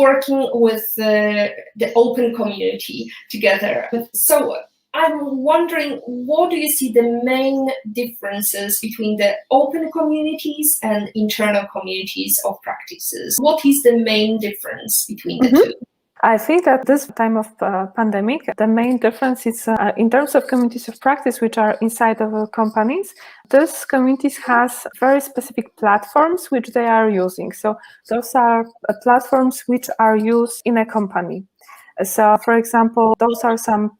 working with the open community together. So I'm wondering, what do you see the main differences between the open communities and internal communities of practices? What is the main difference between the two? I think that this time of pandemic, the main difference is in terms of communities of practice, which are inside of companies. These communities has very specific platforms which they are using. So those are platforms which are used in a company. So, for example, those are some,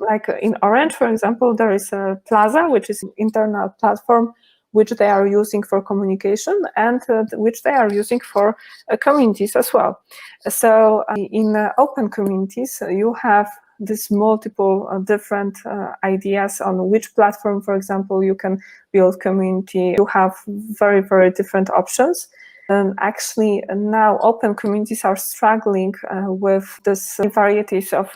like in Orange, for example, there is a Plaza, which is an internal platform which they are using for communication and which they are using for communities as well. So in open communities, you have this multiple different ideas on which platform, for example, you can build community. You have very, very different options. And actually now open communities are struggling with this varieties of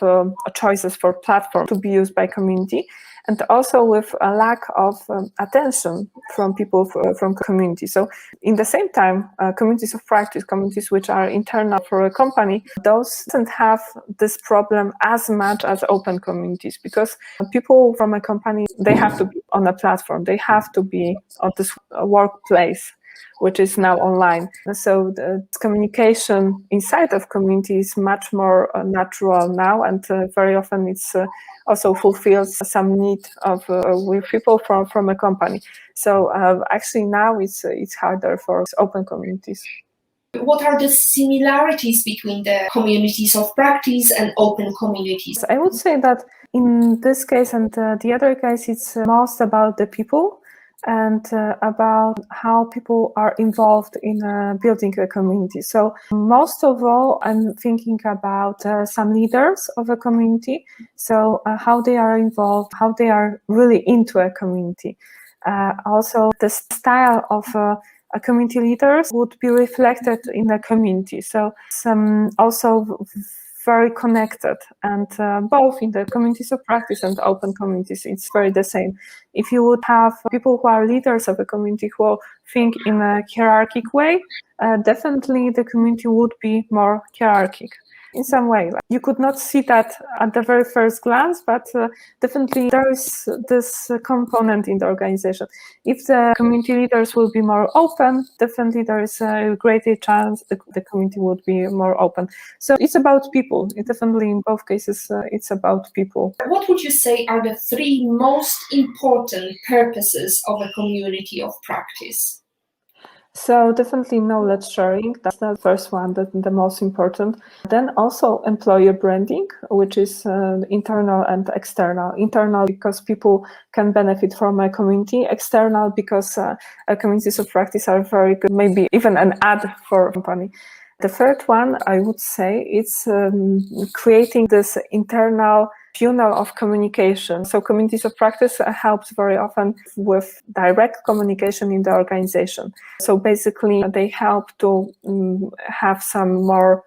choices for platform to be used by community, and also with a lack of attention from people from community. So in the same time, communities of practice, communities which are internal for a company, those don't have this problem as much as open communities, because people from a company, they have to be on a platform, they have to be on this workplace, which is now online. So the communication inside of community is much more natural now, and very often it's also fulfills some need of with people from a company. So actually now it's harder for open communities. What are the similarities between the communities of practice and open communities? I would say that in this case and the other case, it's most about the people and about how people are involved in building a community. So most of all, I'm thinking about some leaders of a community. So how they are involved, how they are really into a community. Also, the style of a community leaders would be reflected in the community. So some also very connected, and both in the communities of practice and open communities, it's very the same. If you would have people who are leaders of a community who think in a hierarchic way, definitely the community would be more hierarchic in some way. You could not see that at the very first glance, but definitely there is this component in the organization. If the community leaders will be more open, definitely there is a greater chance the community would be more open. So it's about people. It definitely, in both cases, it's about people. What would you say are the three most important purposes of a community of practice? So definitely knowledge sharing, that's the first one, the most important. Then also employer branding, which is internal and external. Internal because people can benefit from a community. External because communities of practice are very good, maybe even an ad for a company. The third one, I would say, it's creating this internal funnel of communication. So communities of practice helps very often with direct communication in the organization. So basically they help to have some more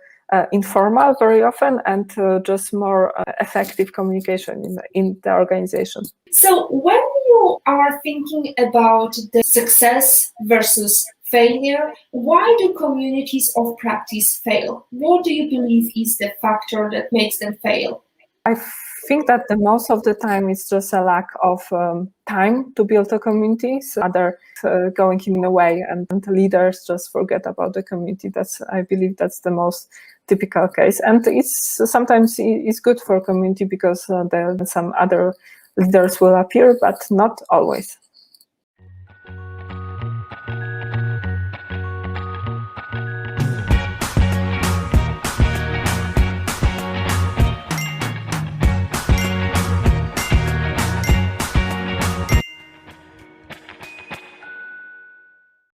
informal very often and just more effective communication in the organization. So when you are thinking about the success versus failure, why do communities of practice fail? What do you believe is the factor that makes them fail? I think that the most of the time it's just a lack of time to build a community. So other going in a way, and the leaders just forget about the community. I believe that's the most typical case. And it's sometimes it's good for community because some other leaders will appear, but not always.